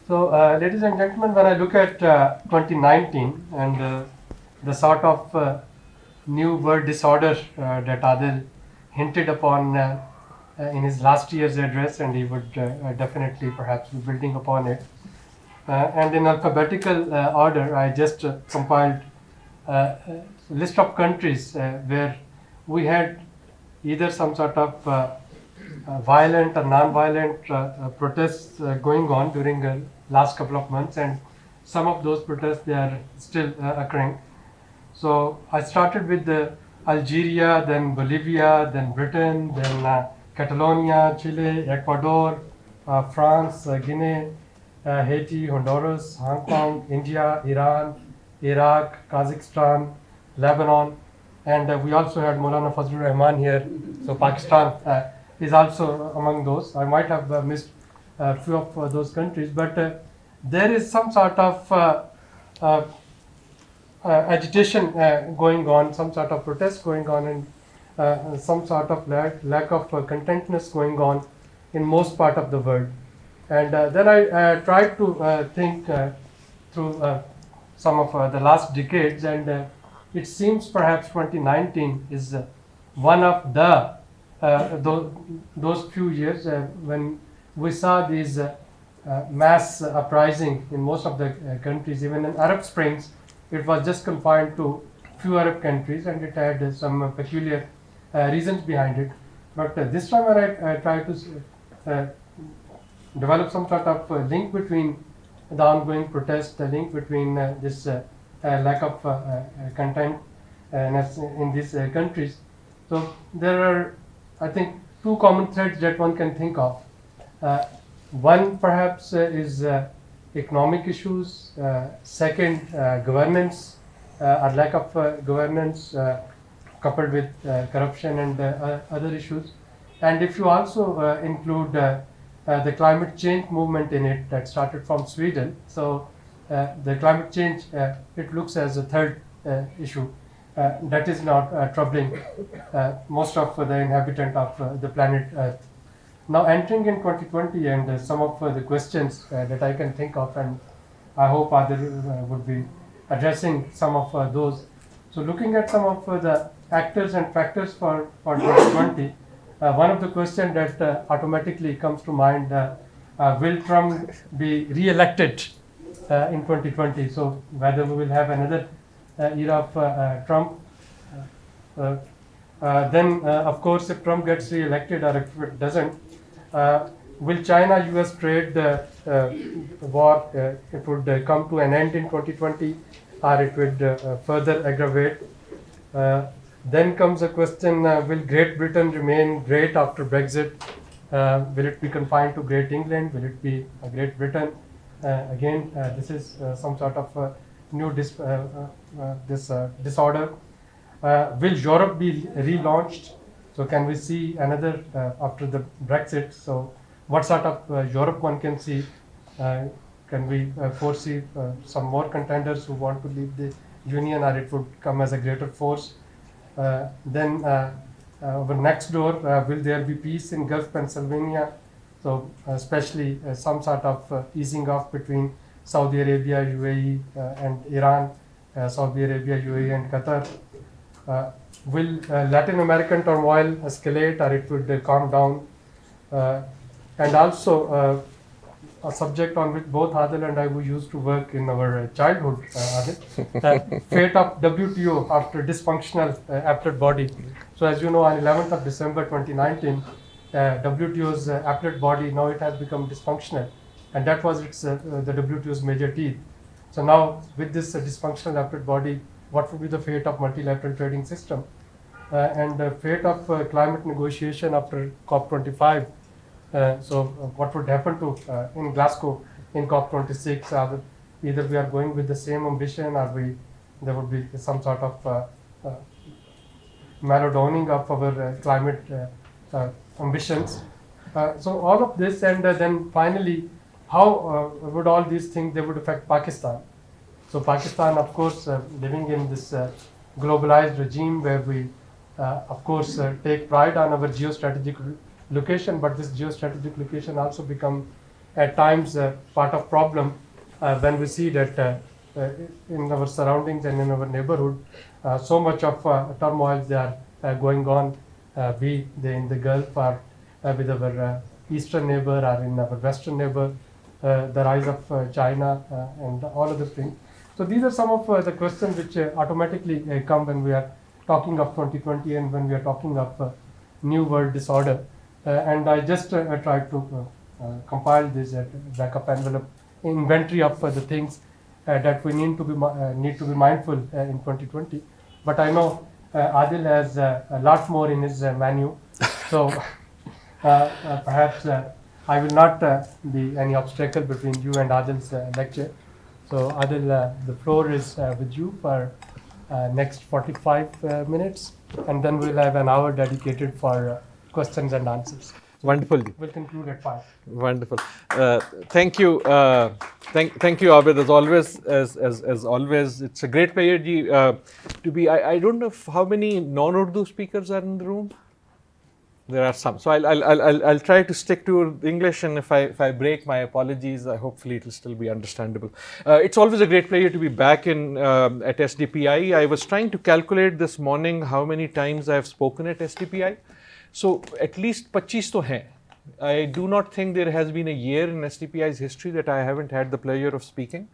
So, ladies and gentlemen, when I look at 2019 and the sort of new world disorder that Adil hinted upon in his last year's address, and he would definitely perhaps be building upon it. And in alphabetical order, I just compiled a list of countries where we had either some sort of violent or non-violent protests going on during the last couple of months, and some of those protests they are still occurring. So I started with Algeria, then Bolivia, then Britain, then Catalonia, Chile, Ecuador, France, Guinea, Haiti, Honduras, Hong Kong, India, Iran, Iraq, Kazakhstan, Lebanon, and we also had Maulana Fazlur Rahman here. So Pakistan is also among those. I might have missed a few of those countries, but there is some sort of agitation going on, some sort of protest going on, and some sort of lack of contentness going on in most part of the world. And then I tried to think through some of the last decades, and it seems perhaps 2019 is one of those few years when we saw these mass uprising in most of the countries. Even in Arab Springs, it was just confined to few Arab countries, and it had some peculiar reasons behind it. But this time when I tried to develop some sort of link between the ongoing protest, the link between this lack of content in these countries. So there are, I think, two common threads that one can think of. One perhaps is economic issues, second governance or lack of governance coupled with corruption and other issues. And if you also include the climate change movement in it that started from Sweden, so the climate change, it looks as a third issue that is not troubling most of the inhabitants of the planet Earth. Now entering in 2020 and some of the questions that I can think of, and I hope Adil would be addressing some of those. So looking at some of the actors and factors for 2020, one of the questions that automatically comes to mind, will Trump be re-elected in 2020? So whether we will have another era of Trump. Then, of course, if Trump gets re-elected or if it doesn't, will China-US trade war, it would come to an end in 2020 or it would further aggravate? Then comes a question, will Great Britain remain great after Brexit? Will it be confined to Great England? Will it be a Great Britain? Again, this is some sort of new disorder. Will Europe be relaunched? So can we see another after the Brexit? So what sort of Europe one can see? Can we foresee some more contenders who want to leave the Union, or it would come as a greater force? Then over next door, will there be peace in Gulf Pennsylvania? So especially some sort of easing off between Saudi Arabia, UAE and Iran, Saudi Arabia, UAE and Qatar. Will Latin American turmoil escalate, or it would calm down? And also a subject on which both Adil and I we used to work in our childhood, Adil, fate of WTO after dysfunctional appellate body. So as you know, on 11th of December 2019, WTO's appellate body, now it has become dysfunctional, and that was the WTO's major teeth. So now with this dysfunctional appellate body, what would be the fate of multilateral trading system and the fate of climate negotiation after COP25? So what would happen to in Glasgow in COP26? Either we are going with the same ambition, or there would be some sort of mellowing of our climate ambitions. So all of this, and then finally, how would all these things they would affect Pakistan? So Pakistan, of course, living in this globalized regime where we, of course, take pride on our geostrategic location, but this geostrategic location also become at times part of problem when we see that in our surroundings and in our neighborhood, so much of turmoils are going on, be they in the Gulf or with our eastern neighbor or in our western neighbor, the rise of China and all other things. So these are some of the questions which automatically come when we are talking of 2020 and when we are talking of new world disorder. And I just tried to compile this backup envelope inventory of the things that we need to be mindful in 2020. But I know Adil has a lot more in his menu, so perhaps I will not be any obstacle between you and Adil's lecture. So Adil, the floor is with you for next 45 minutes, and then we'll have an hour dedicated for questions and answers. Wonderful. We'll conclude at 5. Wonderful. Thank you. Thank you, Abid. As always, it's a great pleasure to be. I don't know how many non-Urdu speakers are in the room. There are some. So I'll try to stick to English, and if I break, my apologies. Hopefully it will still be understandable. It's always a great pleasure to be back in at SDPI. I was trying to calculate this morning how many times I have spoken at SDPI. So at least 25 to hai. I do not think there has been a year in SDPI's history that I haven't had the pleasure of speaking,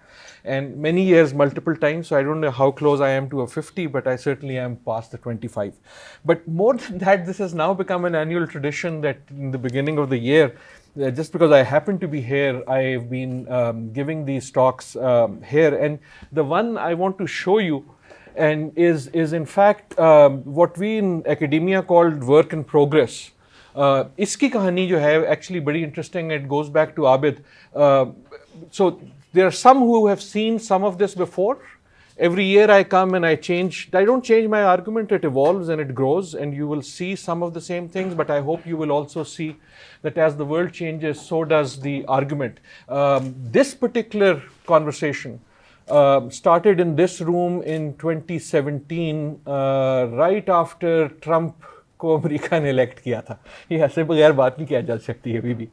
and many years, multiple times. So I don't know how close I am to a 50, but I certainly am past the 25. But more than that, this has now become an annual tradition that in the beginning of the year, just because I happen to be here, I've been giving these talks here. And the one I want to show you and is in fact what we in academia called work in progress. Iski kahani jo hai actually very interesting. It goes back to Abid. So there are some who have seen some of this before. Every year I come and I don't change my argument, it evolves and it grows, and you will see some of the same things, but I hope you will also see that as the world changes, so does the argument. This particular conversation started in this room in 2017, right after Trump को America ने elect किया था. ये ऐसे बगैर बात नहीं किया जा सकती है अभी भी.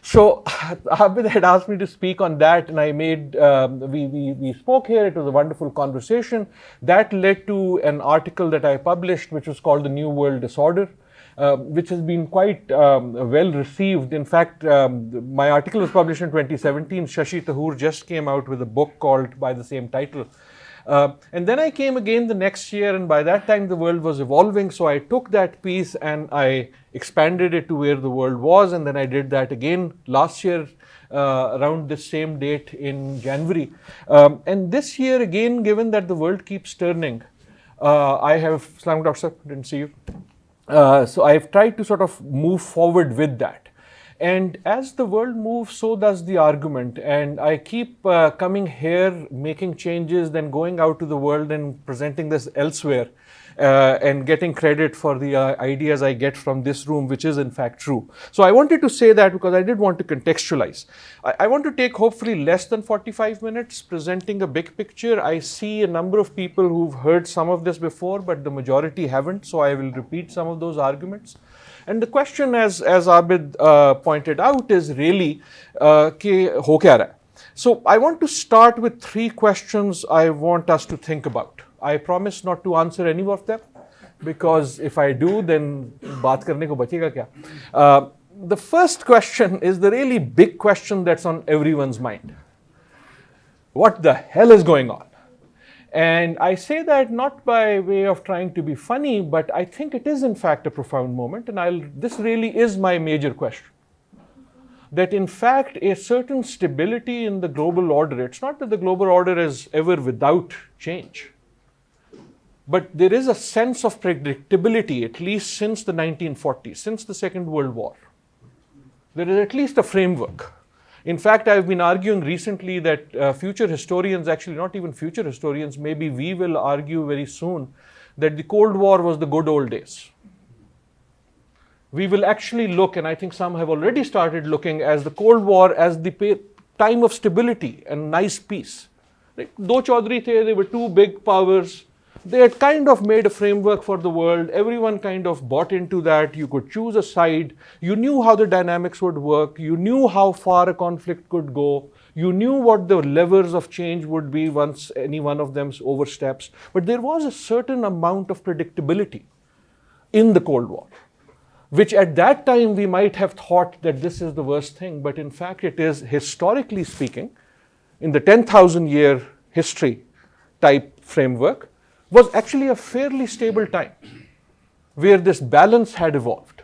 So Abid had asked me to speak on that, and I made we spoke here. It was a wonderful conversation that led to an article that I published, which was called The New World Disorder, which has been quite well received. In fact, my article was published in 2017. Shashi Tahur just came out with a book called by the same title. And then I came again the next year, and by that time the world was evolving, so I took that piece and I expanded it to where the world was, and then I did that again last year around this same date in January. And this year again, given that the world keeps turning, I have, Salaam Dr. Sir, didn't see you. So I've tried to sort of move forward with that. And as the world moves, so does the argument. And I keep coming here, making changes, then going out to the world and presenting this elsewhere, and getting credit for the ideas I get from this room, which is in fact true. So I wanted to say that because I did want to contextualize. I want to take hopefully less than 45 minutes presenting a big picture. I see a number of people who've heard some of this before, but the majority haven't. So I will repeat some of those arguments. And the question, as Abid pointed out, is really कि हो क्या रहा है? So I want to start with 3 questions I want us to think about. I promise not to answer any of them, because if I do, then बात करने को बचेगा क्या? The first question is the really big question that's on everyone's mind. What the hell is going on? And I say that not by way of trying to be funny, but I think it is in fact a profound moment, and this really is my major question. That in fact a certain stability in the global order, it's not that the global order is ever without change, but there is a sense of predictability, at least since the 1940s, since the Second World War. There is at least a framework. In fact, I've been arguing recently that future historians, actually not even future historians, maybe we will argue very soon that the Cold War was the good old days. We will actually look, and I think some have already started looking, as the Cold War as the time of stability and nice peace. Like, Do Chaudhary the, they were 2 big powers. They had kind of made a framework for the world. Everyone kind of bought into that. You could choose a side. You knew how the dynamics would work. You knew how far a conflict could go. You knew what the levers of change would be once any one of them oversteps. But there was a certain amount of predictability in the Cold War, which at that time we might have thought that this is the worst thing. But in fact, it is, historically speaking, in the 10,000 year history type framework, was actually a fairly stable time where this balance had evolved.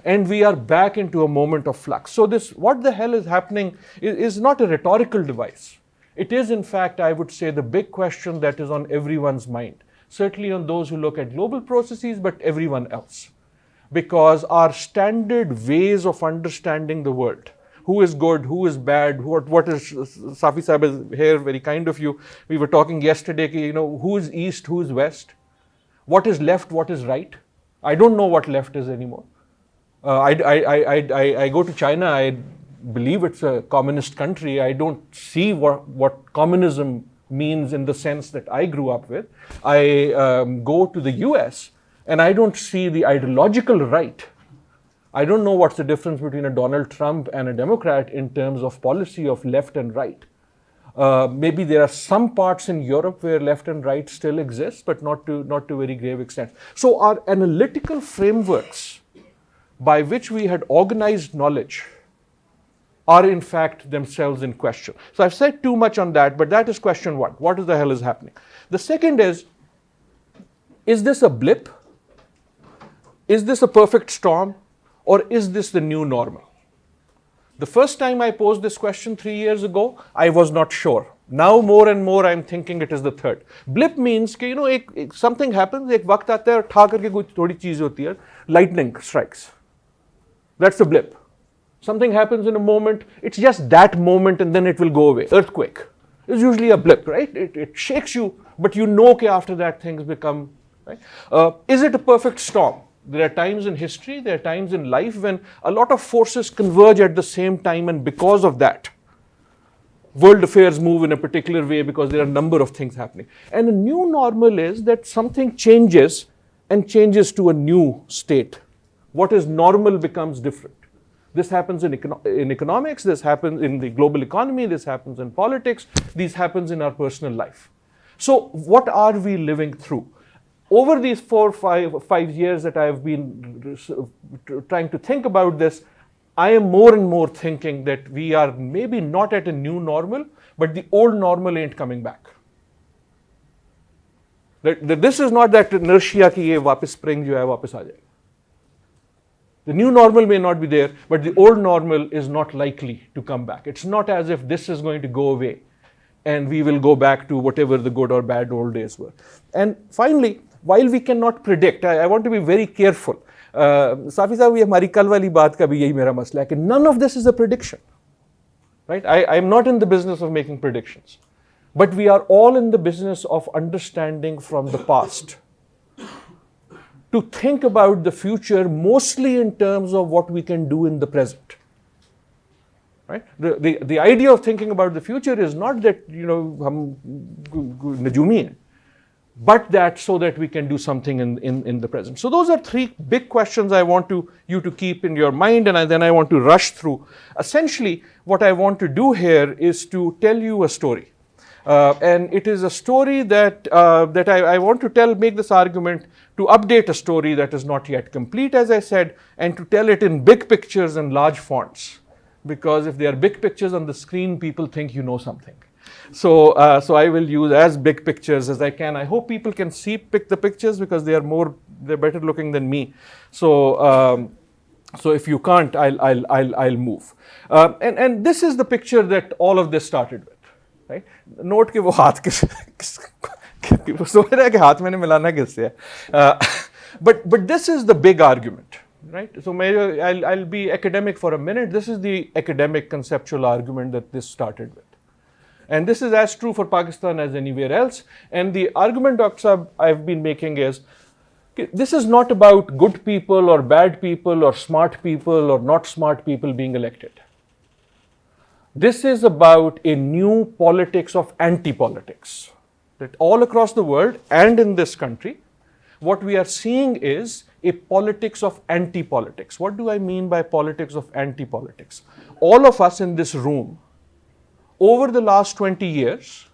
And we are back into a moment of flux. So this, what the hell is happening, is not a rhetorical device. It is, in fact, I would say, the big question that is on everyone's mind. Certainly on those who look at global processes, but everyone else. Because our standard ways of understanding the world, who is good, who is bad, what is, Safi Sahib is here, very kind of you. We were talking yesterday, who is east, who is west, what is left, what is right. I don't know what left is anymore. I go to China, I believe it's a communist country. I don't see what communism means in the sense that I grew up with. I go to the US and I don't see the ideological right. I don't know what's the difference between a Donald Trump and a Democrat in terms of policy of left and right. Maybe there are some parts in Europe where left and right still exist, but not to very grave extent. So our analytical frameworks by which we had organized knowledge are in fact themselves in question. So I've said too much on that, but that is question one. What the hell is happening? The second is this a blip? Is this a perfect storm? Or is this the new normal? The first time I posed this question 3 years ago, I was not sure. Now more and more I'm thinking it is the third. Blip means that something happens, एक वक्त आता है और ठा करके कुछ थोड़ी चीज होती है, lightning strikes. That's the blip. Something happens in a moment, it's just that moment and then it will go away. Earthquake is usually a blip, right? It shakes you, but you know that after that things become, right? Is it a perfect storm? There are times in history, there are times in life when a lot of forces converge at the same time, and because of that, world affairs move in a particular way because there are a number of things happening. And a new normal is that something changes and changes to a new state. What is normal becomes different. This happens in economics, this happens in the global economy, this happens in politics, this happens in our personal life. So what are we living through? Over these 5 years that I have been trying to think about this, I am more and more thinking that we are maybe not at a new normal, but the old normal ain't coming back. That this is not that inertia ki ye वापस spring जो है वापस आ जाएगा. The new normal may not be there, but the old normal is not likely to come back. It's not as if this is going to go away and we will go back to whatever the good or bad old days were. And finally, while we cannot predict, I want to be very careful. Safi Sahib, ये हमारी कल वाली बात का भी यही मेरा मसला है कि none of this is a prediction, right? I am not in the business of making predictions, but we are all in the business of understanding from the past to think about the future mostly in terms of what we can do in the present. Right? The idea of thinking about the future is not that हम नजूमी हैं, but that so that we can do something in the present. So those are three big questions I want you to keep in your mind, and then I want to rush through. Essentially, what I want to do here is to tell you a story. And it is a story that I want to make this argument to update a story that is not yet complete, as I said, and to tell it in big pictures and large fonts. Because if there are big pictures on the screen, people think you know something. So I will use as big pictures as I can. I hope people can pick the pictures because they're better looking than me. So if you can't, I'll move. And this is the picture that all of this started with, right? Note कि वो हाथ किस सोच रहा है कि हाथ मैंने मिलाना किससे है. But this is the big argument. Right? So I'll be academic for a minute. This is the academic conceptual argument that this started with. And this is as true for Pakistan as anywhere else. And the argument, Dr. Saab, I've been making is, this is not about good people or bad people or smart people or not smart people being elected. This is about a new politics of anti-politics. that all across the world and in this country, what we are seeing is a politics of anti-politics. What do I mean by politics of anti-politics? All of us in this room, over the last 20 years,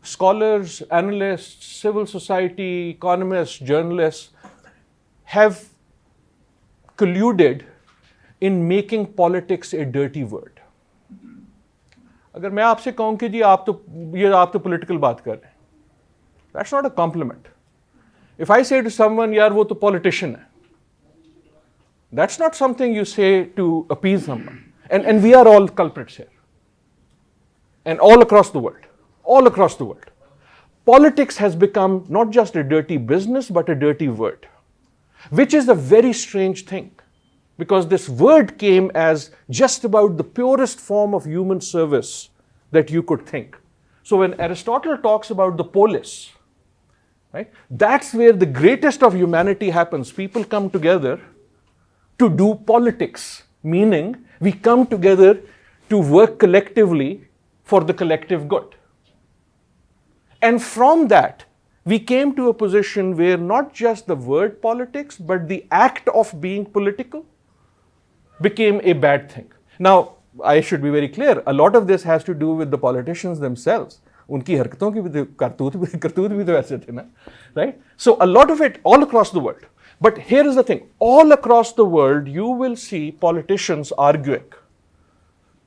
scholars, analysts, civil society, economists, journalists, have colluded in making politics a dirty word. अगर मैं आपसे कहूं कि जी आप तो political बात कर रहे हैं, that's not a compliment. If I say to someone, यार वो तो politician है, that's not something you say to appease someone. And we are all culprits here. And all across the world. Politics has become not just a dirty business, but a dirty word, which is a very strange thing, because this word came as just about the purest form of human service that you could think. So when Aristotle talks about the polis, right, that's where the greatest of humanity happens. People come together to do politics, meaning we come together to work collectively for the collective good. And from that, we came to a position where not just the word politics, but the act of being political became a bad thing. Now, I should be very clear, a lot of this has to do with the politicians themselves. उनकी हरकतों की भी करतूत भी तो ऐसे थे ना, right? So a lot of it all across the world. But here is the thing, all across the world, you will see politicians arguing.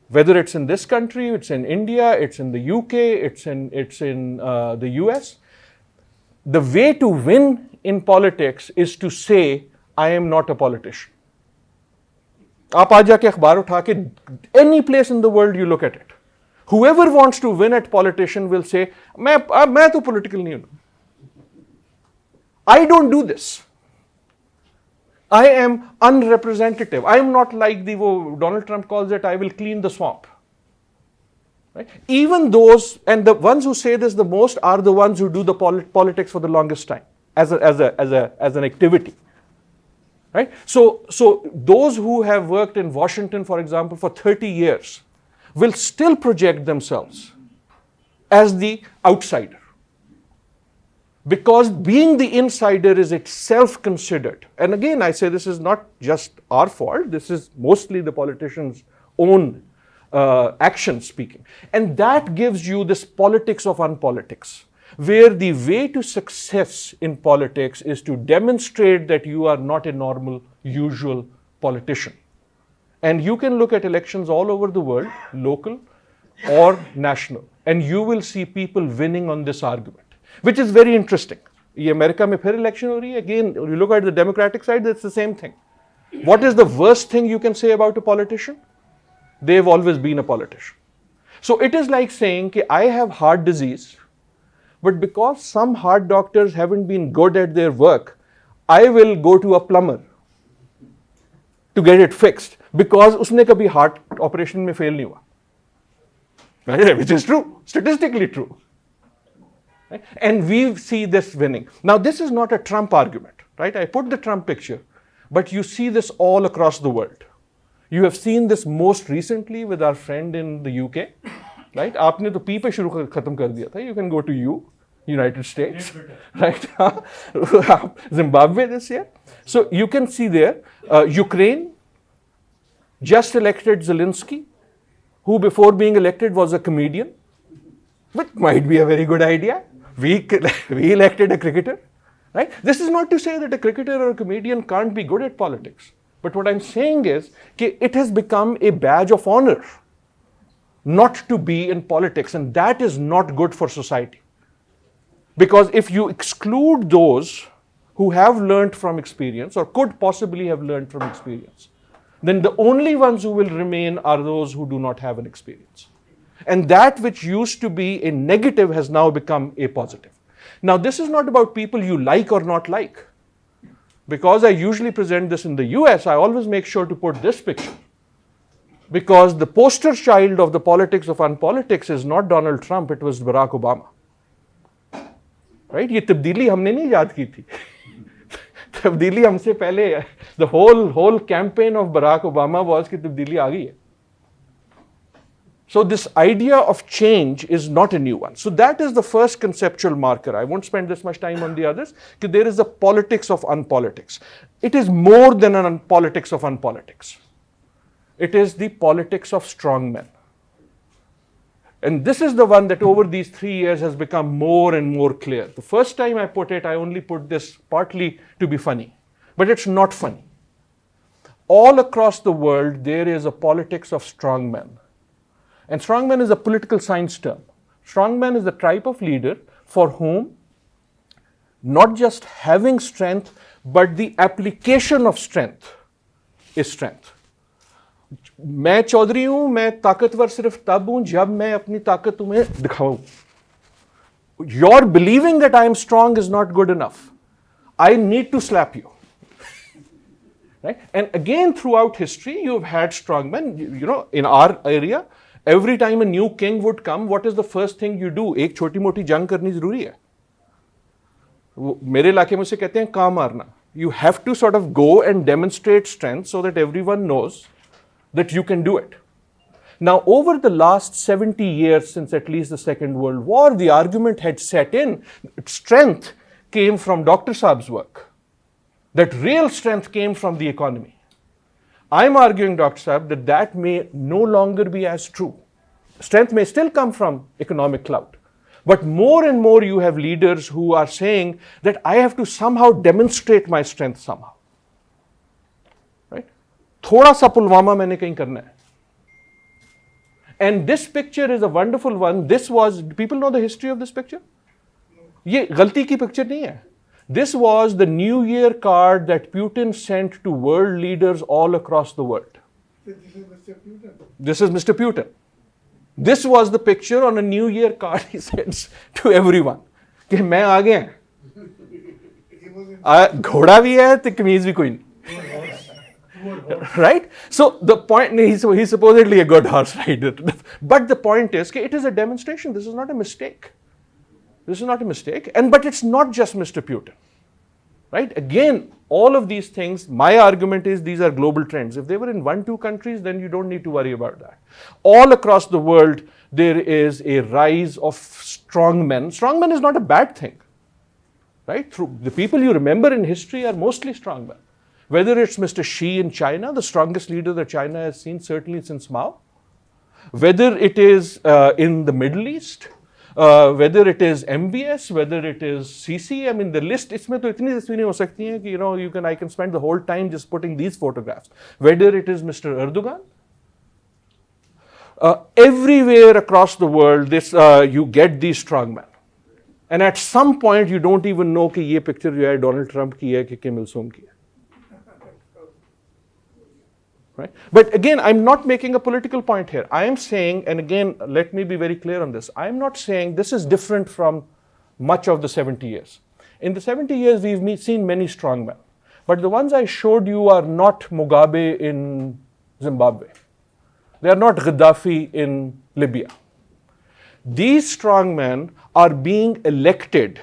Whether it's in this country, it's in India, it's in the UK, it's in the US. The way to win in politics is to say, I am not a politician. आप आज जाके अखबार उठा के any place in the world you look at it, whoever wants to win at politician will say, मैं तो political नहीं हूँ. I don't do this. I am unrepresentative. I am not like Donald Trump calls it, I will clean the swamp. Right? Even those, and the ones who say this the most are the ones who do the politics for the longest time as an activity. Right? So those who have worked in Washington, for example, for 30 years will still project themselves as the outsider. Because being the insider is itself considered. And again, I say this is not just our fault, this is mostly the politicians' own action speaking. And that gives you this politics of unpolitics, where the way to success in politics is to demonstrate that you are not a normal, usual politician. And you can look at elections all over the world, local or national, and you will see people winning on this argument, which is very interesting. In America, mein phir election ho rahi hai. Again, you look at the Democratic side, it's the same thing. What is the worst thing you can say about a politician? They've always been a politician. So it is like saying that I have heart disease, but because some heart doctors haven't been good at their work, I will go to a plumber to get it fixed because usne kabhi heart operation mein fail nahi hua. Right? Which is true, statistically true. Right? And we see this winning. Now, this is not a Trump argument, right? I put the Trump picture, but you see this all across the world. You have seen this most recently with our friend in the UK, right? आपने तो P पे शुरू खत्म कर दिया था. You can go to United States, right? Zimbabwe this year. So you can see there, Ukraine just elected Zelensky, who before being elected was a comedian, which might be a very good idea. We elected a cricketer, right? This is not to say that a cricketer or a comedian can't be good at politics. But what I'm saying is that it has become a badge of honor not to be in politics, and that is not good for society. Because if you exclude those who have learned from experience or could possibly have learned from experience, then the only ones who will remain are those who do not have an experience. And that which used to be a negative has now become a positive. Now, this is not about people you like or not like. Because I usually present this in the US, I always make sure to put this picture. Because the poster child of the politics of unpolitics is not Donald Trump, it was Barack Obama. Right? ये तब्दीली हमने नहीं याद की थी. तब्दीली हमसे पहले, the whole campaign of Barack Obama was कि तब्दीली आ गई है. So this idea of change is not a new one. So that is the first conceptual marker. I won't spend this much time on the others, because there is a politics of unpolitics. It is more than an politics of unpolitics. It is the politics of strong men. And this is the one that over these 3 years has become more and more clear. The first time I put it, I only put this partly to be funny, but it's not funny. All across the world, there is a politics of strong men. And strongman is a political science term. Strongman is the type of leader for whom not just having strength, but the application of strength is strength. मैं चौधरी हूं, मैं ताकतवर सिर्फ तब हूं जब मैं अपनी ताकत तुम्हें दिखाऊं. Your believing that I am strong is not good enough. I need to slap you. Right? And again, throughout history, you've had strongmen. You know, in our area, every time a new king would come, what is the first thing you do? एक छोटी मोटी जंग करनी जरूरी है. मेरे इलाके में से कहते हैं काम मारना. You have to sort of go and demonstrate strength so that everyone knows that you can do it. Now, over the last 70 years, since at least the Second World War, the argument had set in. Strength came from Dr. Saab's work. That real strength came from the economy. I'm arguing, Dr. Saab, that that may no longer be as true. Strength may still come from economic clout. But more and more you have leaders who are saying that I have to somehow demonstrate my strength somehow. Right? Thoda sa Pulwama maine kahin karna hai. And this picture is a wonderful one. This was, do people know the history of this picture? Ye galti ki picture nahi hai. This was the New Year card that Putin sent to world leaders all across the world. This is Mr. Putin. This is Mr. Putin. This was the picture on a New Year card he sends to everyone. कि मैं आ गया. घोड़ा भी है तो कमीज भी कोई नहीं. Right? So the point, he's supposedly a good horse rider. But the point is, it is a demonstration. This is not a mistake. This is not a mistake. But it's not just Mr. Putin. Right? Again, all of these things, my argument is these are global trends. If they were in 1-2 countries, then you don't need to worry about that. All across the world, there is a rise of strong men. Strong men is not a bad thing. Right? The people you remember in history are mostly strong men. Whether it's Mr. Xi in China, the strongest leader that China has seen certainly since Mao. Whether it is in the Middle East, whether it is MBS, whether it is CC, I mean the list, इसमें तो इतनी तस्वीरें हो सकती हैं कि I can spend the whole time just putting these photographs. Whether it is Mr. Erdogan, everywhere across the world, you get these strong men. And at some point, you don't even know कि ये picture जो है Donald Trump की है कि Kim Il-sung की है. Right? But again, I'm not making a political point here. I am saying, and again, let me be very clear on this. I'm not saying this is different from much of the 70 years. In the 70 years, we've seen many strong men. But the ones I showed you are not Mugabe in Zimbabwe. They are not Gaddafi in Libya. These strong men are being elected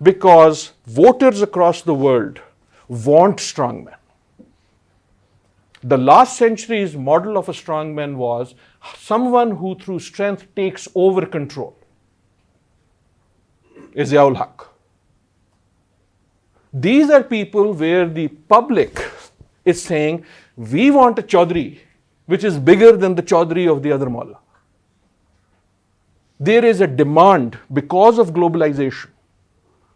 because voters across the world want strong men. The last century's model of a strong man was someone who through strength takes over control. Ziaul Haq. These are people where the public is saying, we want a Chaudhry which is bigger than the Chaudhry of the other Mullah. There is a demand because of globalization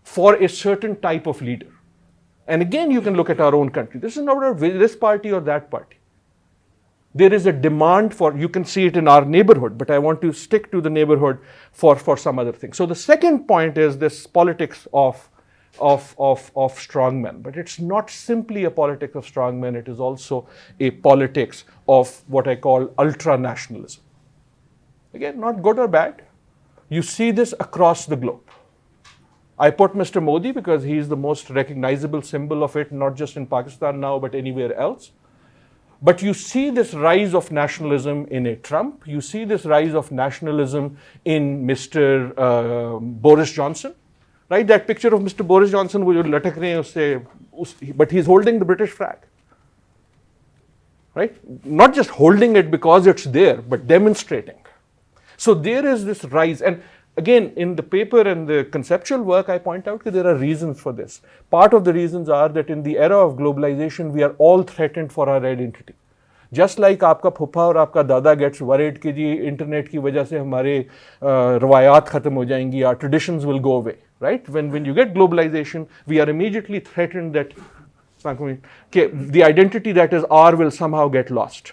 for a certain type of leader. And again, you can look at our own country. This is not about this party or that party. There is a demand for, you can see it in our neighborhood, but I want to stick to the neighborhood for some other thing. So the second point is this politics of strong men. But it's not simply a politics of strong men, it is also a politics of what I call ultra-nationalism. Again, not good or bad. You see this across the globe. I put Mr. Modi because he is the most recognizable symbol of it, not just in Pakistan now, but anywhere else. But you see this rise of nationalism in a Trump. You see this rise of nationalism in Mr. Boris Johnson. Right? That picture of Mr. Boris Johnson, but he's holding the British flag. right? Not just holding it because it's there, but demonstrating. So there is this rise. And again, in the paper and the conceptual work, I point out that there are reasons for this. Part of the reasons are that in the era of globalization, we are all threatened for our identity. Just like आपका फुफा और आपका दादा gets worried कि जी internet की वजह से हमारे रवायात खत्म हो जाएंगी, our traditions will go away, right? When you get globalization, we are immediately threatened that the identity that is R will somehow get lost.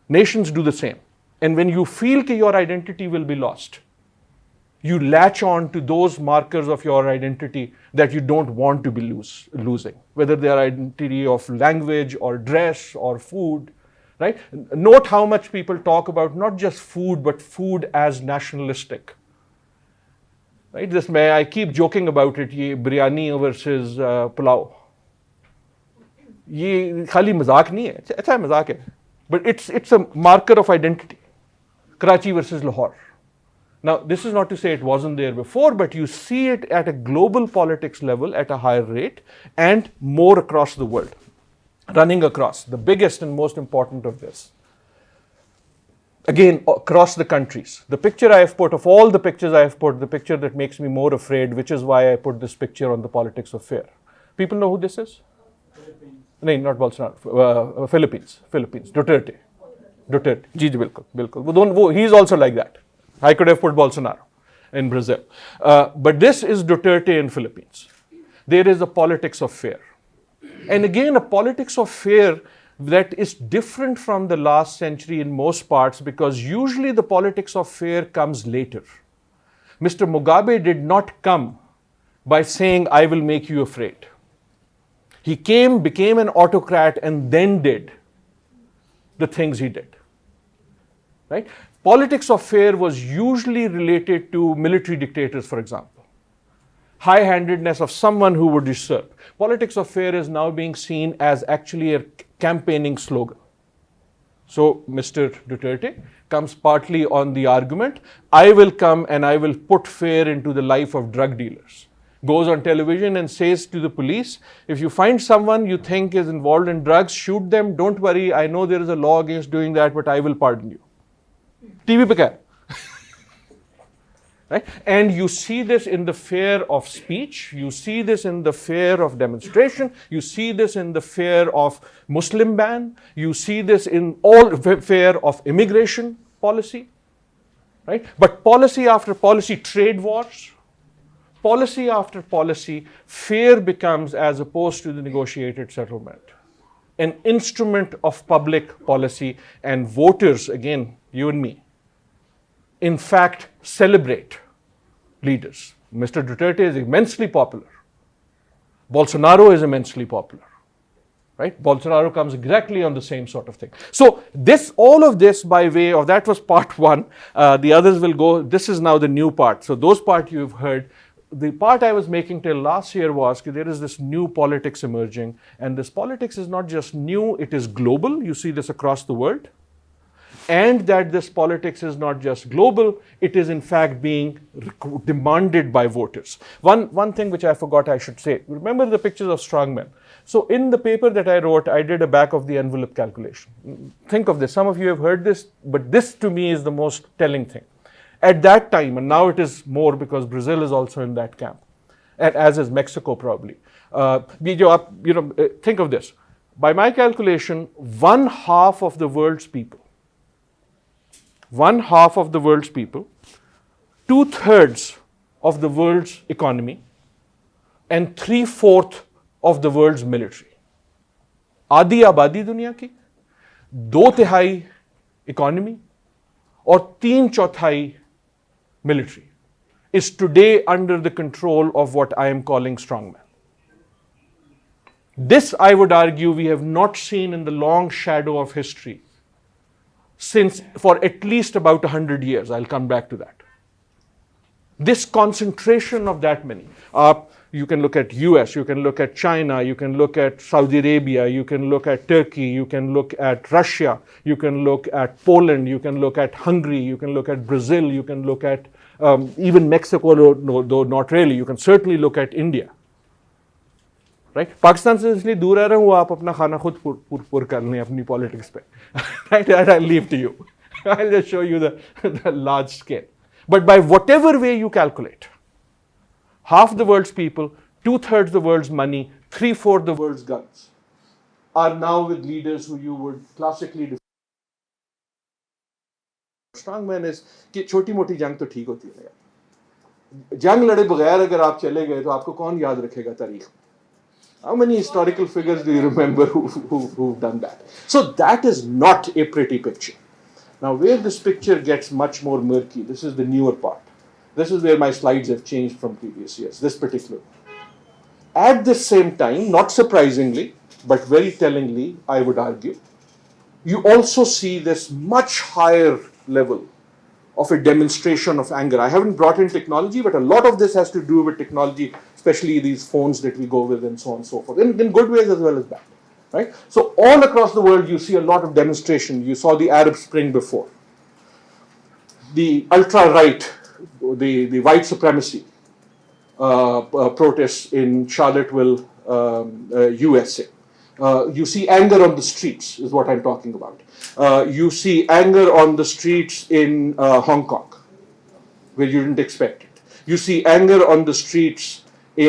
Nations do the same. And when you feel that your identity will be lost, you latch on to those markers of your identity that you don't want to be losing, whether they are identity of language or dress or food, right? Note how much people talk about not just food, but food as nationalistic. Right? I keep joking about it, ye biryani versus pulao. ये खाली मजाक नहीं है, अच्छा मजाक है, but it's a marker of identity. Karachi versus Lahore. Now, this is not to say it wasn't there before, but you see it at a global politics level at a higher rate and more across the world, running across. The biggest and most important of this. Again, across the countries. The picture I have put, of all the pictures I have put, the picture that makes me more afraid, which is why I put this picture on the politics of fear. People know who this is? No, not Bolsonaro. Philippines. Duterte. Ji, bilkul. He's also like that. I could have put Bolsonaro in Brazil. But this is Duterte in Philippines. There is a politics of fear. And again, a politics of fear that is different from the last century in most parts, because usually the politics of fear comes later. Mr. Mugabe did not come by saying, I will make you afraid. He came, became an autocrat, and then did the things he did. Right? Politics of fear was usually related to military dictators, for example. High-handedness of someone who would usurp. Politics of fear is now being seen as actually a campaigning slogan. So Mr. Duterte comes partly on the argument, I will come and I will put fear into the life of drug dealers. Goes on television and says to the police, if you find someone you think is involved in drugs, shoot them, don't worry, I know there is a law against doing that, but I will pardon you. TV pe kya? Right? And you see this in the fear of speech, you see this in the fear of demonstration, you see this in the fear of Muslim ban, you see this in all fear of immigration policy, right? But policy after policy, trade wars, policy after policy, fear becomes, as opposed to the negotiated settlement, an instrument of public policy, and voters, again, you and me, in fact, celebrate leaders. Mr. Duterte is immensely popular. Bolsonaro is immensely popular. Right? Bolsonaro comes exactly on the same sort of thing. So all of this by way of, that was part one. The others will go, this is now the new part. So those part you've heard. The part I was making till last year was that there is this new politics emerging, and this politics is not just new, it is global. You see this across the world. And that this politics is not just global, it is in fact being demanded by voters. One thing which I forgot I should say, remember the pictures of strongmen. So in the paper that I wrote, I did a back of the envelope calculation. Think of this, some of you have heard this, but this to me is the most telling thing. At that time, and now it is more because Brazil is also in that camp, and as is Mexico probably. Think of this. By my calculation, 1/2 of the world's people, 2/3 of the world's economy, and 3/4 of the world's military. आधी आबादी दुनिया की, 2/3 economy, और 3/4 military is today under the control of what I am calling strongmen. This, I would argue, we have not seen in the long shadow of history for at least about 100 years. I'll come back to that. This concentration of that many. You can look at US, you can look at China, you can look at Saudi Arabia, you can look at Turkey, you can look at Russia, you can look at Poland, you can look at Hungary, you can look at Brazil, you can look at even Mexico, though not really, you can certainly look at India. Right Pakistan से इसलिए दूर रह रहे हूँ आप अपना खाना खुद पुर कर लें अपनी पॉलिटिक्स पे right I leave to you I just show you the large scale but by whatever way you calculate half the world's people, 2/3 the world's money, 3/4 the world's guns are now with leaders who you would classically define. Strongman is कि छोटी मोटी जंग तो ठीक होती है यार जंग लड़े बगैर अगर आप चले गए तो आपको कौन याद रखेगा तारीख How many historical figures do you remember who've done that? So that is not a pretty picture. Now where this picture gets much more murky, this is the newer part. This is where my slides have changed from previous years, this particular one. At the same time, not surprisingly, but very tellingly, I would argue, you also see this much higher level of a demonstration of anger. I haven't brought in technology, but a lot of this has to do with technology, especially these phones that we go with and so on and so forth, in good ways as well as bad. Right? So all across the world, you see a lot of demonstration. You saw the Arab Spring before. The ultra-right, the white supremacy protests in Charlottesville, USA. You see anger on the streets, is what I'm talking about. You see anger on the streets in Hong Kong, where you didn't expect it. You see anger on the streets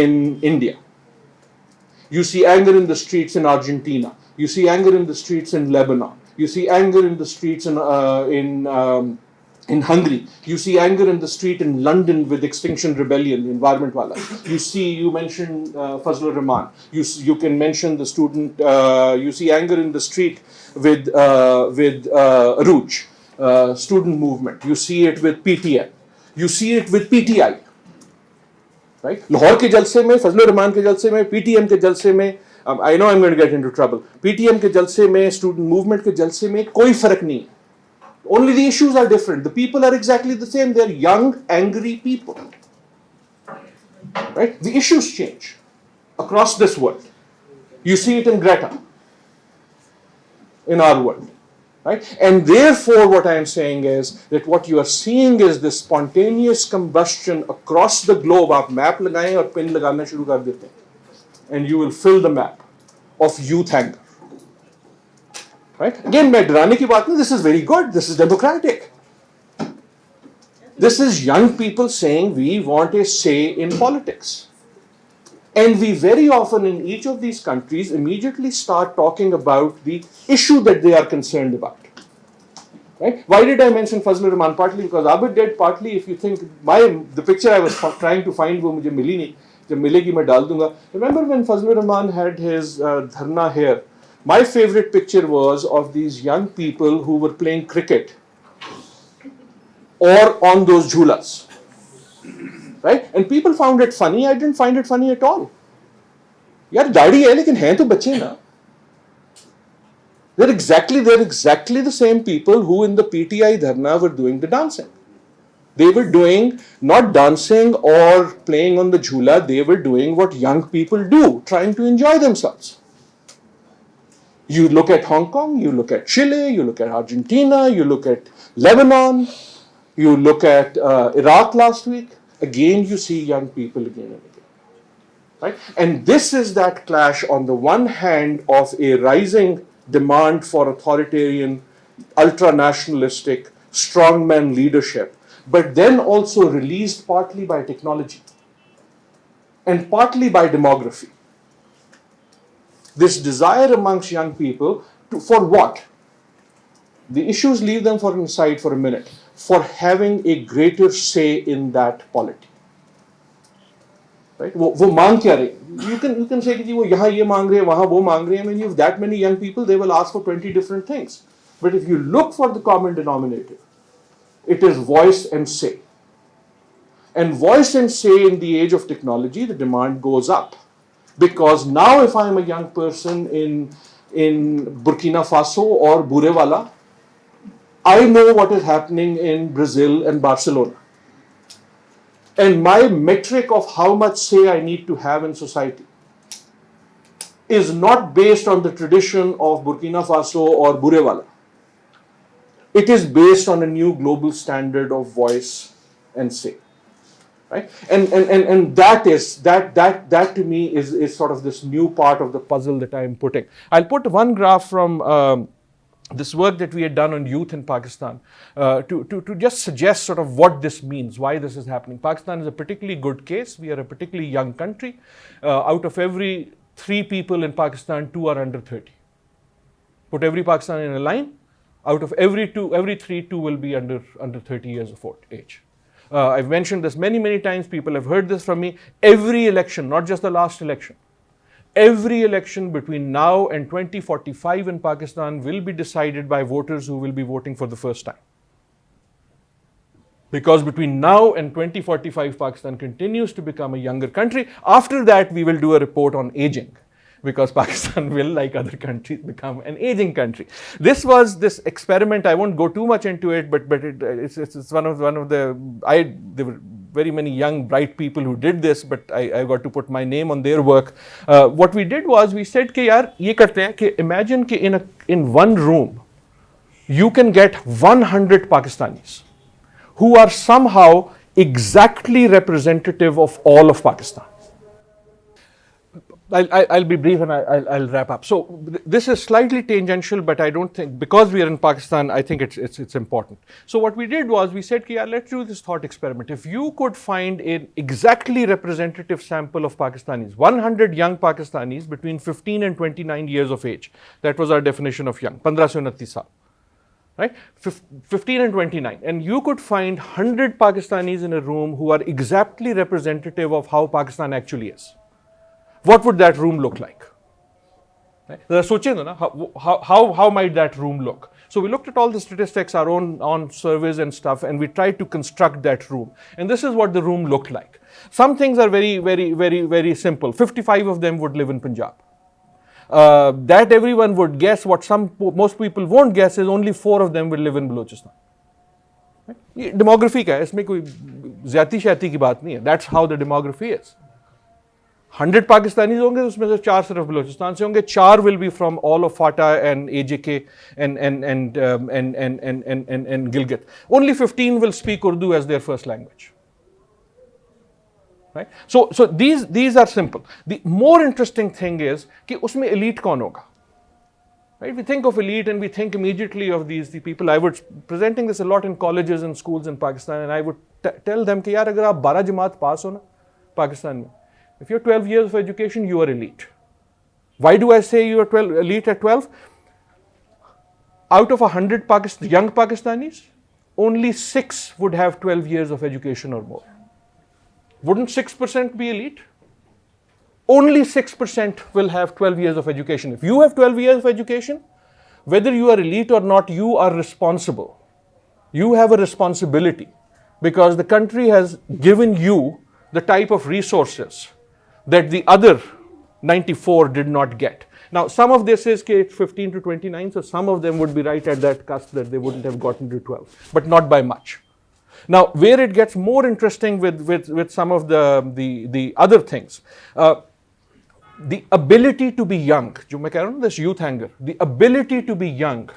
in India. You see anger in the streets in Argentina. You see anger in the streets in Lebanon. You see anger in the streets in Hungary. You see anger in the street in London with Extinction Rebellion, Environment Wala. You mentioned Fazlur Rahman. You can mention the student, you see anger in the street with Aruj, student movement. You see it with PTM. You see it with PTI. Right? Lahore ke jalse mein, Fazlur Rahman ke jalse mein, PTM ke jalse mein, I know I'm going to get into trouble. PTM ke jalse mein, student movement ke jalse mein, koi farak nahi hai. Only the issues are different. The people are exactly the same. They're young, angry people. Right? The issues change across this world. You see it in Greta, in our world. Right? And therefore, what I am saying is that what you are seeing is this spontaneous combustion across the globe. आप map लगाएं और pin लगाना शुरू कर देते हैं. And you will fill the map of youth anger. Right? Again, मैं डराने की बात नहीं. This is very good. This is democratic. This is young people saying we want a say in politics. And we very often in each of these countries immediately start talking about the issue that they are concerned about. Right? Why did I mention Fazlur Rahman? Partly because Abid did, partly if you think the picture I was trying to find वो मुझे मिली नहीं. जब मिलेगी मैं डाल दूंगा. Remember when Fazlur Rahman had his dharna here? My favorite picture was of these young people who were playing cricket or on those jhulas. Right? And people found it funny. I didn't find it funny at all. यार दाढ़ी है लेकिन हैं तो बच्चे ना. They're exactly the same people who in the PTI dharna were doing the dancing. They were doing not dancing or playing on the jhula. They were doing what young people do, trying to enjoy themselves. You look at Hong Kong, you look at Chile, you look at Argentina, you look at Lebanon, you look at Iraq last week. Again, you see young people again and again. Right? And this is that clash on the one hand of a rising demand for authoritarian, ultra-nationalistic, strongman leadership, but then also released partly by technology and partly by demography. This desire amongst young people for what? The issues leave them for aside for a minute. For having a greater say in that polity. Right? वो मांग क्या रहे? You can say कि वो यहाँ ये मांग रहे हैं, वहाँ वो मांग रहे हैं. I mean, you have that many young people, they will ask for 20 different things. But if you look for the common denominator, it is voice and say. And voice and say in the age of technology, the demand goes up. Because now if I am a young person in Burkina Faso or Burewala, I know what is happening in Brazil and Barcelona. And my metric of how much say I need to have in society is not based on the tradition of Burkina Faso or Burewala. It is based on a new global standard of voice and say. right? And that to me is sort of this new part of the puzzle that I'm putting. I'll put one graph from this work that we had done on youth in Pakistan to just suggest sort of what this means, why this is happening. Pakistan is a particularly good case. We are a particularly young country. Out of every 3 people in Pakistan, 2 are under 30. Put every Pakistani in a line. Out of every 3, 2 will be under 30 years of age. I've mentioned this many times. People have heard this from me. Every election, not just the last election, every election between now and 2045 in Pakistan will be decided by voters who will be voting for the first time. Because between now and 2045, Pakistan continues to become a younger country. After that, we will do a report on aging, because Pakistan will, like other countries, become an aging country. This was this experiment. I won't go too much into it, but it's one of the there were very many young, bright people who did this, but I got to put my name on their work. What we did was we said, कि यार ये करते हैं कि imagine कि in one room you can get 100 Pakistanis who are somehow exactly representative of all of Pakistan. I'll be brief and I'll wrap up. So this is slightly tangential, but I don't think, because we are in Pakistan, I think it's important. So what we did was we said, yeah, let's do this thought experiment. If you could find an exactly representative sample of Pakistanis, 100 young Pakistanis between 15 and 29 years of age, that was our definition of young, 15 se 29 saal. Right? 15 and 29. And you could find 100 Pakistanis in a room who are exactly representative of how Pakistan actually is. What would that room look like? Right? How might that room look? So we looked at all the statistics, our own surveys and stuff, and we tried to construct that room. And this is what the room looked like. Some things are very simple. 55 of them would live in Punjab. That everyone would guess. What most people won't guess is only 4 of them will live in Balochistan. Right? Demography का है, इसमें कोई ज़्यादा शाती की बात नहीं है. That's how the demography is. 100 Pakistanis होंगे, उसमें से 4 सिर्फ बलूचिस्तान से होंगे. 4 will be from all of FATA and AJK and Gilgit. Only 15 will speak Urdu as their first language. Right? So these are simple. The more interesting thing is कि उसमें elite कौन होगा? Right? We think of elite and we think immediately of these the people. I was presenting this a lot in colleges and schools in Pakistan, and I would tell them कि यार अगर आप 12 जमात पास हो ना पाकिस्तान में, if you're 12 years of education, you are elite. Why do I say you are elite at 12? Out of 100 young Pakistanis, only 6 would have 12 years of education or more. Wouldn't 6% be elite? Only 6% will have 12 years of education. If you have 12 years of education, whether you are elite or not, you are responsible. You have a responsibility because the country has given you the type of resources that the other 94 did not get. Now, some of this is 15 to 29, so some of them would be right at that cusp that they wouldn't have gotten to 12, but not by much. Now, where it gets more interesting with some of the other things, the ability to be young, जो मैं कह रहा हूँ this youth anger, the ability to be young,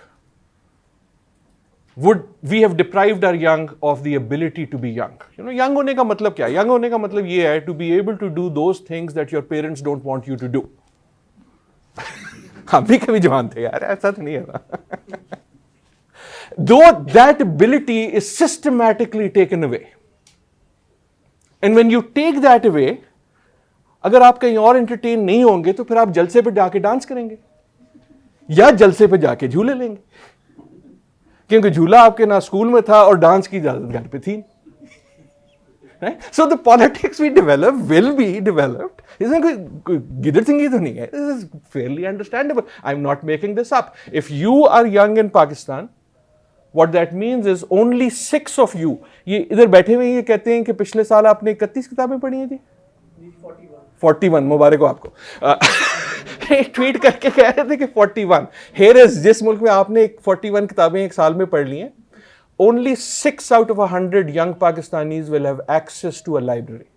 we have deprived our young of the ability to be young. You know, young होने का मतलब क्या है? Young होने का मतलब ये है to be able to do those things that your parents don't want you to do. हम भी कभी जवान थे यार, ऐसा तो नहीं है ना. Though that ability is systematically taken away. And when you take that away, अगर आप कहीं और entertain नहीं होंगे तो फिर आप जलसे पे जाके डांस करेंगे या जलसे पे जाके झूले लेंगे, क्योंकि झूला आपके ना स्कूल में था और डांस की इजाजत घर पे थी. Right? So the politics we develop will be developed. इसमें कोई गिदड़ सिंगी तो नहीं है. This is fairly understandable. I'm not making this up. If you are young in Pakistan, what that means is only 6 of you. ये इधर बैठे हुए ये कहते हैं कि पिछले साल आपने 31 किताबें पढ़ी हैं जी. 41 मुबारक हो आपको. ट्वीट करके कह रहे थे कि 41. Here is जिस मुल्क में आपने 41 किताबें एक साल में पढ़ ली हैं, only 6 out of 100 young Pakistanis will have access to a library.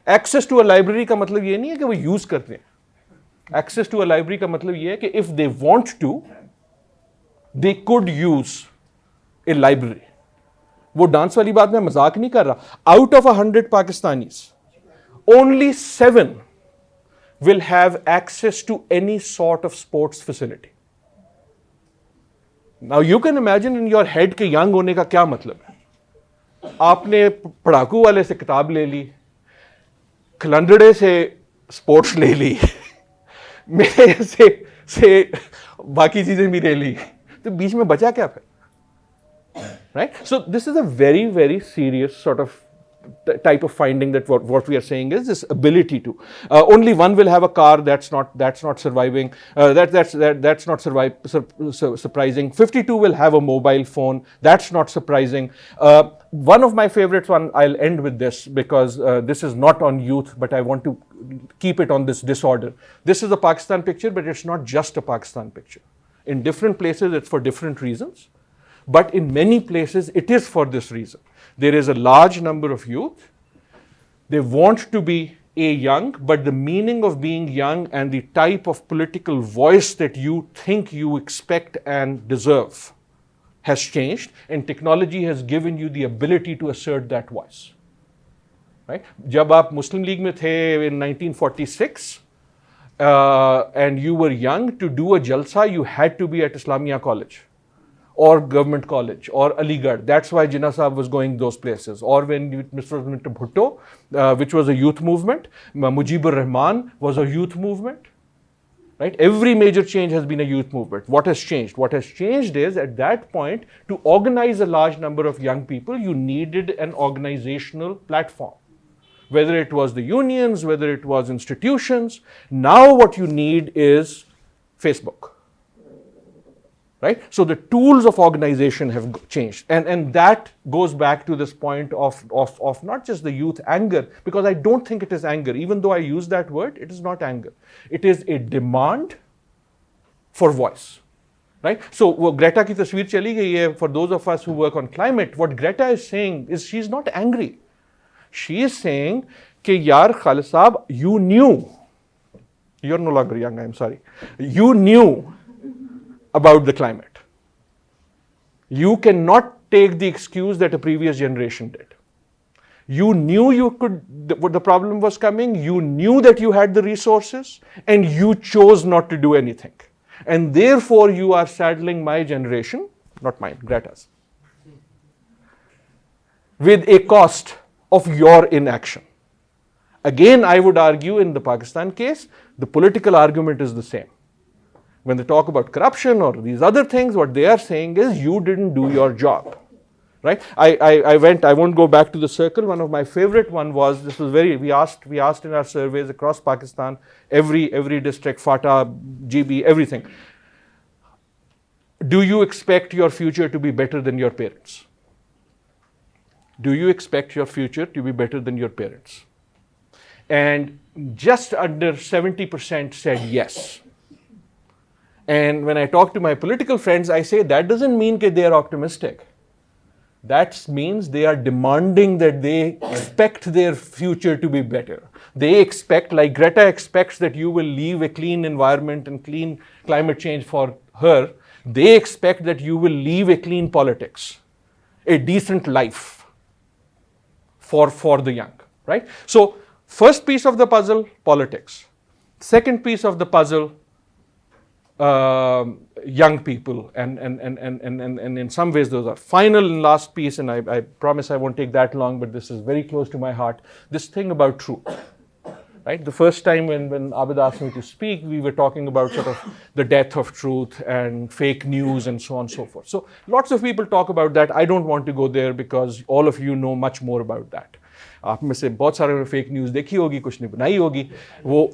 Access to a library का मतलब ये नहीं है कि वो यूज करते हैं. Access to a library का मतलब ये है कि if they want to, they could use a library. वो डांस वाली बात मैं मजाक नहीं कर रहा. Out of 100 Pakistanis, only 7 will have access to any sort of sports facility. Now you can imagine in your head कि young होने का क्या मतलब है. आपने पढ़ाकू वाले से किताब ले ली, खलंदड़े से स्पोर्ट्स ले ली, मेरे से बाकी चीजें भी ले ली, तो बीच में बचा क्या फिर? Right? So this is a very, very serious sort of type of finding that what we are saying is this ability to only one will have a car, that's not surviving, that's not surprising. 52 will have a mobile phone, that's not surprising. One of my favorites, I'll end with this because this is not on youth, but I want to keep it on this disorder. This is a Pakistan picture, but it's not just a Pakistan picture. In different places it's for different reasons, but in many places it is for this reason. There is a large number of youth. They want to be young, but the meaning of being young and the type of political voice that you think you expect and deserve has changed, and technology has given you the ability to assert that voice. Right? जब आप Muslim League में थे in 1946 and you were young, to do a jalsa you had to be at Islamia College or government college or Aligarh. That's why Jinnah Sahab was going those places. Or when Mr. Bhutto, which was a youth movement, Mujibur Rahman was a youth movement. Right? Every major change has been a youth movement. What has changed? What has changed is at that point, to organize a large number of young people, you needed an organizational platform. Whether it was the unions, whether it was institutions. Now what you need is Facebook. Right? So the tools of organization have changed. And that goes back to this point of not just the youth anger, because I don't think it is anger. Even though I use that word, it is not anger. It is a demand for voice. Right? So Greta ki tasveer chali gayi hai. For those of us who work on climate, what Greta is saying is she's not angry. She is saying कि यार Khalid Saab, you knew, you're no longer young, I'm sorry, you knew about the climate. You cannot take the excuse that a previous generation did. You knew the problem was coming, you knew that you had the resources, and you chose not to do anything. And therefore you are saddling my generation, not mine, Greta's, with a cost of your inaction. Again, I would argue in the Pakistan case, the political argument is the same. When they talk about corruption or these other things, what they are saying is you didn't do your job. Right? I won't go back to the circle. One of my favorite one was, this was we asked in our surveys across Pakistan, every district, FATA, GB, everything. Do you expect your future to be better than your parents? Do you expect your future to be better than your parents? And just under 70% said yes. And when I talk to my political friends, I say that doesn't mean that they are optimistic. That means they are demanding that they expect their future to be better. They expect, like Greta expects that you will leave a clean environment and clean climate change for her. They expect that you will leave a clean politics, a decent life for the young, right? So first piece of the puzzle, politics. Second piece of the puzzle, young people, and in some ways those are final and last piece, and I promise I won't take that long, but this is very close to my heart, this thing about truth. Right? The first time when Abid asked me to speak, we were talking about sort of the death of truth and fake news and so on and so forth. So lots of people talk about that. I don't want to go there because all of you know much more about that. आप में से बहुत सारे fake news देखी होगी, कुछ ने बनाई होगी, वो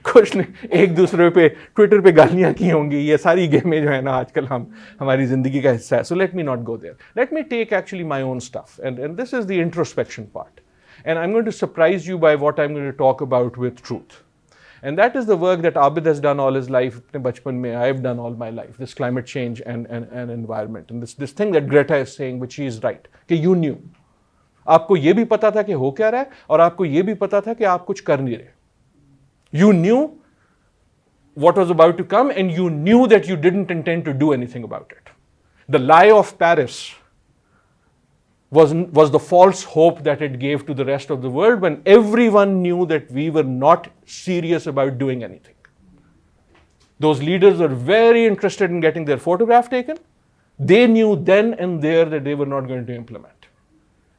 कुछ ने एक दूसरे पे ट्विटर पे गालियाँ की होंगी, ये सारी गेमें जो है ना आजकल हमारी ज़िंदगी का हिस्सा है. So let me not go there. Let me take actually my own stuff, and this is the introspection part. And I'm going to surprise you by what I'm going to talk about with truth. And that is the work that Abid has done all his life. I've done all my life, this climate change and environment. And this thing that Greta is saying, which she is right, कि you knew. आपको ये भी पता था कि हो क्या रहा है, और आपको ये भी पता था कि आप कुछ कर नहीं रहे. You knew what was about to come, and you knew that you didn't intend to do anything about it. The lie of Paris, was the false hope that it gave to the rest of the world when everyone knew that we were not serious about doing anything. Those leaders were very interested in getting their photograph taken. They knew then and there that they were not going to implement.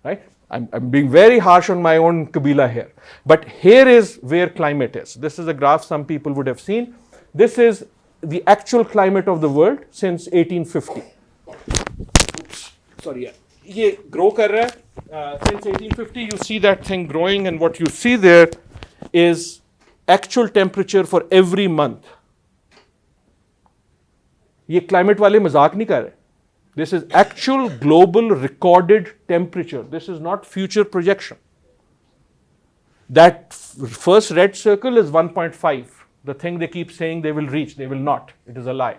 Right? I'm being very harsh on my own Kabila here. But here is where climate is. This is a graph some people would have seen. This is the actual climate of the world since 1850. Oops, sorry, yeah. ये grow कर रहा है. Since 1850 you see that thing growing, and what you see there is actual temperature for every month. ये climate वाले मजाक नहीं कर रहे. This is actual global recorded temperature. This is not future projection. That first red circle is 1.5. The thing they keep saying they will reach, they will not. It is a lie.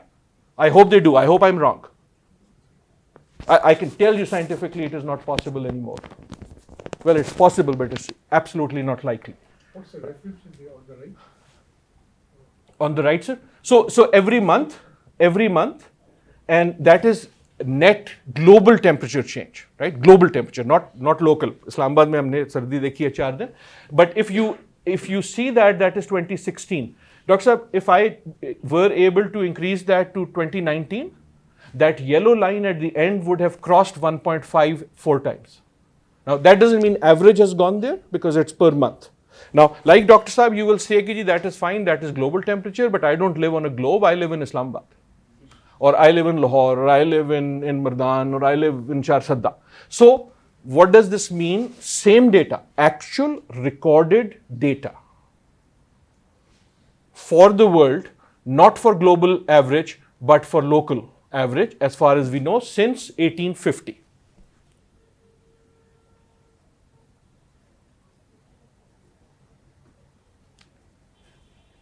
I hope they do. I hope I'm wrong. I can tell you scientifically it is not possible anymore. Well, it's possible, but it's absolutely not likely. What's the reference on the right? On the right, sir? So every month, and that is net global temperature change, right? Global temperature, not local. Islamabad mein humne sardi dekhi hai 4 din. But if you see that is 2016. Dr. Saab, if I were able to increase that to 2019, that yellow line at the end would have crossed 1.5 4 times. Now that doesn't mean average has gone there because it's per month. Now, like Dr. Saab, you will say ki that is fine, that is global temperature, but I don't live on a globe, I live in Islamabad. Or I live in Lahore, or I live in Mardan, or I live in Charsadda. So, what does this mean? Same data, actual recorded data for the world, not for global average, but for local average, as far as we know, since 1850.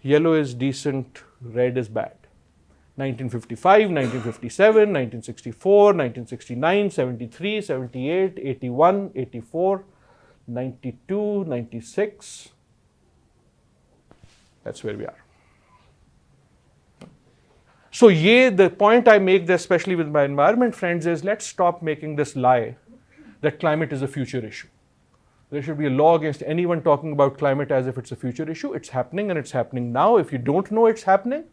Yellow is decent, red is bad. 1955, 1957, 1964, 1969, 73, 78, 81, 84, 92, 96. That's where we are. So, the point I make, especially with my environment friends, is let's stop making this lie that climate is a future issue. There should be a law against anyone talking about climate as if it's a future issue. It's happening, and it's happening now. If you don't know it's happening,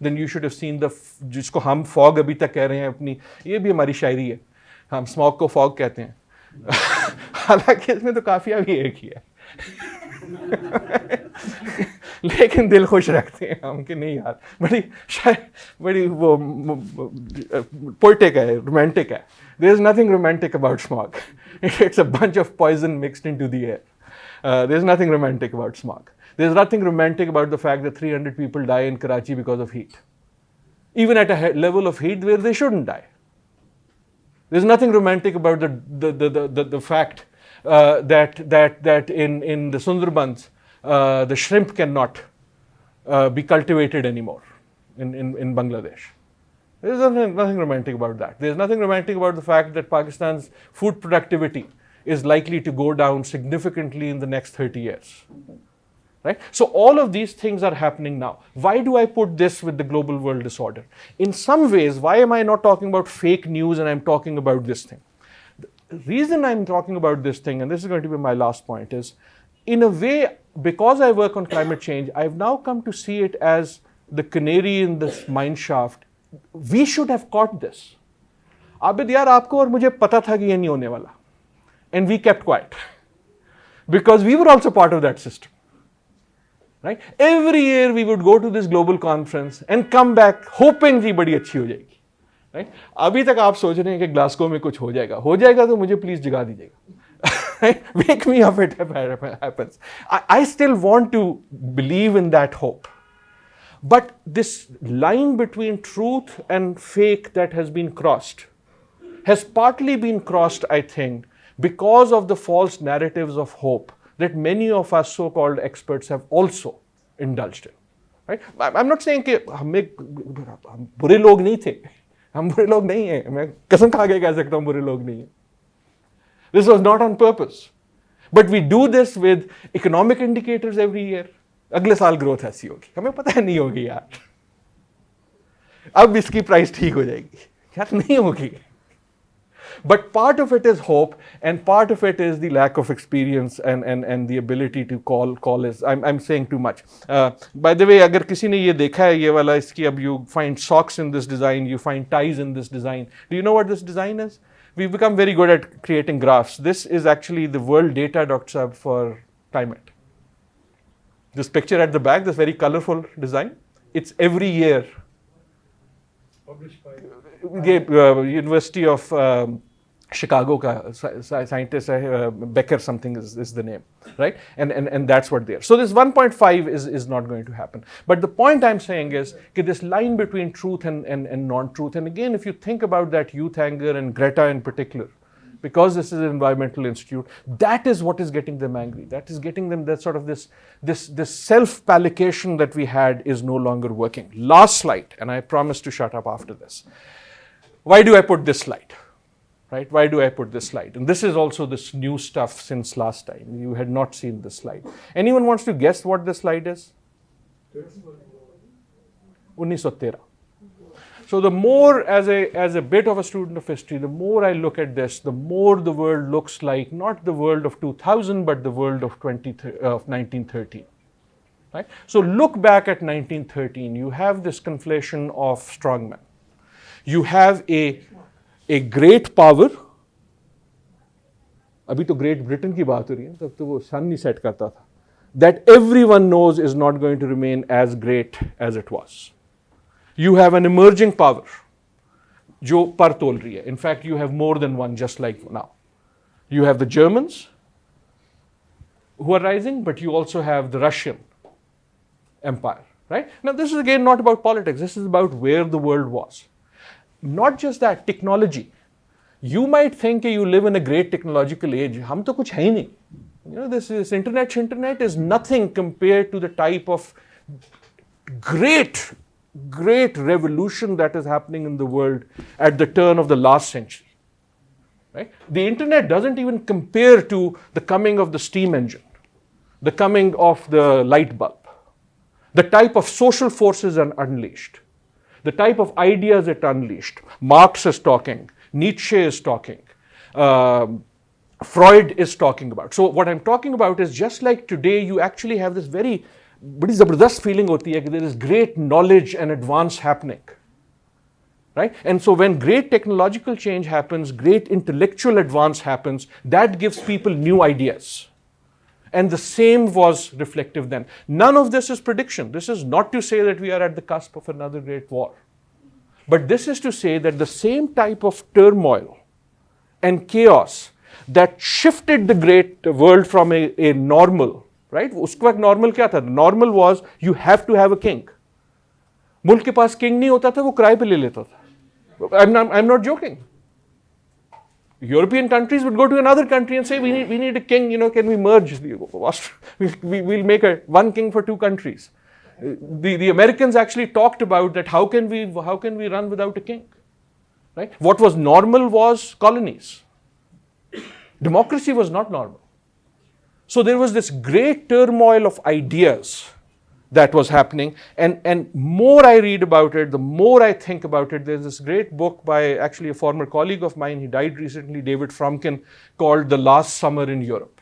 then you should have seen जिसको हम fog अभी तक कह रहे हैं अपनी, ये भी हमारी शायरी है. हम smog को fog कहते हैं. हालांकि इसमें तो काफी अभी एक ही है. लेकिन दिल खुश रखते हैं हम कि नहीं यार, बड़ी वो poetic है, romantic है. There is nothing romantic about smog. It's a bunch of poison mixed into the air. There's nothing romantic about smog. There's nothing romantic about the fact that 300 people die in Karachi because of heat, even at a level of heat where they shouldn't die. There's nothing romantic about the fact that in the Sundarbans the shrimp cannot be cultivated anymore in Bangladesh. There's nothing romantic about that. There's nothing romantic about the fact that Pakistan's food productivity is likely to go down significantly in the next 30 years. Right? So all of these things are happening now. Why do I put this with the global world disorder? In some ways, why am I not talking about fake news and I'm talking about this thing? The reason I'm talking about this thing, and this is going to be my last point, is in a way, because I work on climate change, I've now come to see it as the canary in this mine shaft. We should have caught this. Abid yaar, aapko aur mujhe pata tha ki ye nahi hone wala. And we kept quiet. Because we were also part of that system. Right? Every year we would go to this global conference and come back hoping कि बड़ी अच्छी हो जाएगी. Right? अभी तक आप सोच रहे हैं कि ग्लासगो में कुछ हो जाएगा तो मुझे प्लीज जगा दीजिएगा. Wake me up if it happens. I still want to believe in that hope. But this line between truth and fake that has been crossed has partly been crossed, I think, because of the false narratives of hope that many of us so-called experts have also indulged in. Right? I'm not saying कि हम बुरे लोग नहीं थे. हम बुरे लोग नहीं हैं. मैं कसम खा के कह सकता हूँ बुरे लोग नहीं हैं. This was not on purpose. But we do this with economic indicators every year. अगले साल ग्रोथ ऐसी होगी. हमें पता है नहीं होगी यार. अब इसकी प्राइस ठीक हो जाएगी. यार नहीं होगी. But part of it is hope, and part of it is the lack of experience and the ability to call is. I'm saying too much. By the way, अगर किसी ने ये देखा है ये वाला इसकी अब you find socks in this design, you find ties in this design. Do you know what this design is? We've become very good at creating graphs. This is actually the world data, Dr. Saab, for climate. This picture at the back, this very colorful design, it's every year. Published by University of Chicago ka scientist Becker something is the name, right? And that's what they are. So this 1.5 is not going to happen. But the point I'm saying is that this line between truth and non-truth, and again, if you think about that youth anger and Greta in particular, because this is an environmental institute, that is what is getting them angry. That is getting them that sort of this self-palliation that we had is no longer working. Last slide, and I promise to shut up after this. Why do I put this slide? Right? Why do I put this slide? And this is also this new stuff since last time. You had not seen this slide. Anyone wants to guess what this slide is? 1913. So the more, as a bit of a student of history, the more I look at this, the more the world looks like not the world of 2000, but the world of 1913. Right? So look back at 1913. You have this conflation of strongmen. You have a great power. अभी तो Great Britain की बात हो रही है, तब तो वो sun नहीं set करता था. That everyone knows is not going to remain as great as it was. You have an emerging power, जो पर तोल रही है. In fact, you have more than one, just like now. You have the Germans who are rising, but you also have the Russian empire, right? Now, this is again not about politics. This is about where the world was. Not just that, technology. You might think you live in a great technological age. हम तो कुछ है ही नहीं. You know, this internet is nothing compared to the type of great revolution that is happening in the world at the turn of the last century. Right? The internet doesn't even compare to the coming of the steam engine, the coming of the light bulb. The type of social forces are unleashed, the type of ideas it unleashed. Marx is talking, Nietzsche is talking, Freud is talking about. So what I'm talking about is just like today, you actually have this very बड़ी ज़बरदस्त feeling होती है कि there is great knowledge and advance happening, right? And so when great technological change happens, great intellectual advance happens, that gives people new ideas. And the same was reflective then. None of this is prediction. This is not to say that we are at the cusp of another great war. But this is to say that the same type of turmoil and chaos that shifted the great world from a normal, right? उसके वक्त normal क्या था? Normal was you have to have a king. मुल्क के पास king नहीं होता था, वो किराए पे ले लेता था. I'm not joking. European countries would go to another country and say, we need a king, you know, can we merge? We'll make one king for two countries. The Americans actually talked about that, how can we run without a king? Right? What was normal was colonies. Democracy was not normal. So there was this great turmoil of ideas that was happening, and more I read about it, the more I think about it. There's this great book by actually a former colleague of mine, he died recently, David Fromkin, called The Last Summer in Europe.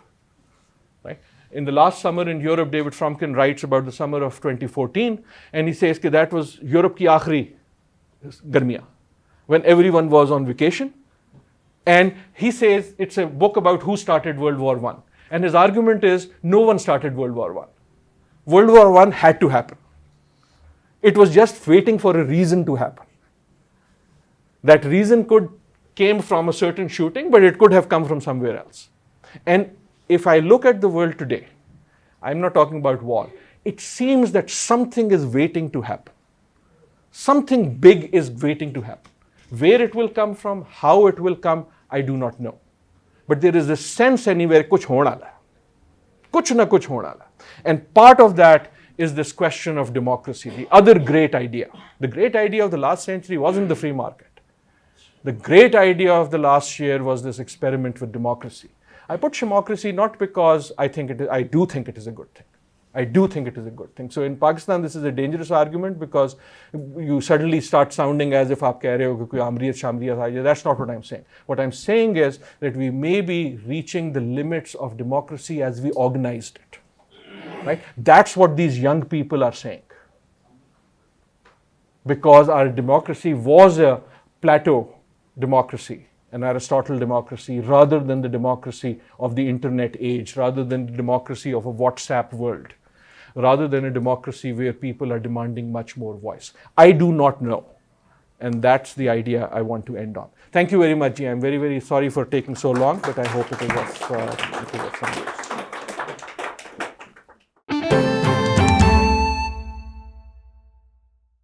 Right? In The Last Summer in Europe, David Fromkin writes about the summer of 2014, and he says that that was Europe ki aakhri garmiya, when everyone was on vacation. And he says it's a book about who started World War I. And his argument is no one started World War I. World War I had to happen. It was just waiting for a reason to happen. That reason came from a certain shooting, but it could have come from somewhere else. And if I look at the world today, I'm not talking about war, it seems that something is waiting to happen. Something big is waiting to happen. Where it will come from, how it will come, I do not know. But there is a sense anywhere, kuch hona la. Kuch na kuch hona la. And part of that is this question of democracy, the other great idea. The great idea of the last century wasn't the free market. The great idea of the last year was this experiment with democracy. I put democracy not because I do think it is a good thing. I do think it is a good thing. So in Pakistan, this is a dangerous argument because you suddenly start sounding as if aap keh rahe ho ki koi amriyat shamriyat aa jaye. That's not what I'm saying. What I'm saying is that we may be reaching the limits of democracy as we organized it. Right? That's what these young people are saying. Because our democracy was a Plato democracy, an Aristotle democracy, rather than the democracy of the internet age, rather than the democracy of a WhatsApp world, rather than a democracy where people are demanding much more voice. I do not know. And that's the idea I want to end on. Thank you very much, Ji. I'm very, very sorry for taking so long, but I hope it was of some use.